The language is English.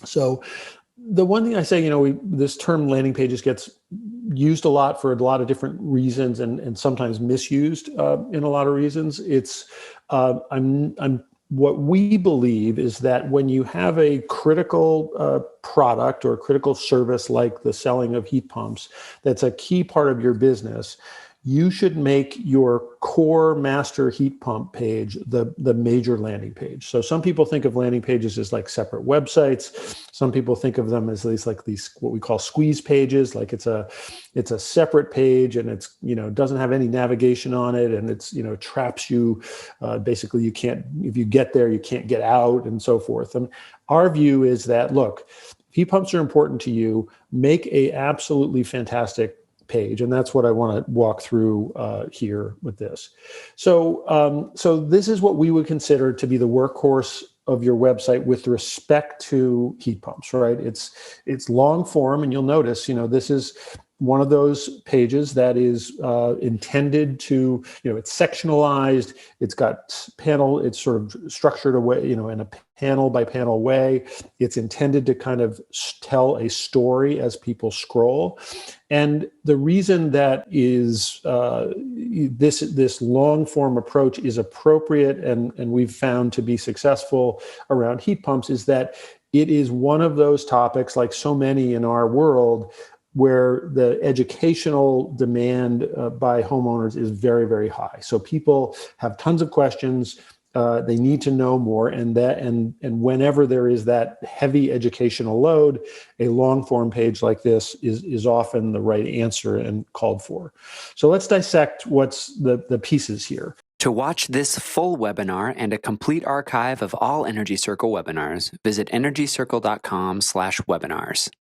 So the one thing I say, this term landing pages gets used a lot for a lot of different reasons, and sometimes misused in a lot of reasons. It's I'm what we believe is that when you have a critical product or critical service like the selling of heat pumps, that's a key part of your business, you should make your core master heat pump page the major landing page. So some people think of landing pages as like separate websites. Some people think of them as these what we call squeeze pages, like it's a separate page, and it's doesn't have any navigation on it, and it's traps you. Basically, you can't, if you get there, you can't get out, and so forth. And our view is that, look, heat pumps are important to you. Make a absolutely fantastic page, and that's what I want to walk through here with this. So this is what we would consider to be the workhorse of your website with respect to heat pumps, right? It's long form, and you'll notice, this is one of those pages that is intended to, it's sectionalized. It's got panel. It's sort of structured away, in a panel by panel way. It's intended to kind of tell a story as people scroll. And the reason that is this long form approach is appropriate, and we've found to be successful around heat pumps, is that it is one of those topics, like so many in our world, where the educational demand by homeowners is very, very high. So people have tons of questions. They need to know more, and whenever there is that heavy educational load, a long form page like this is often the right answer and called for. So let's dissect what's the pieces here. To watch this full webinar and a complete archive of all Energy Circle webinars, visit energycircle.com/webinars.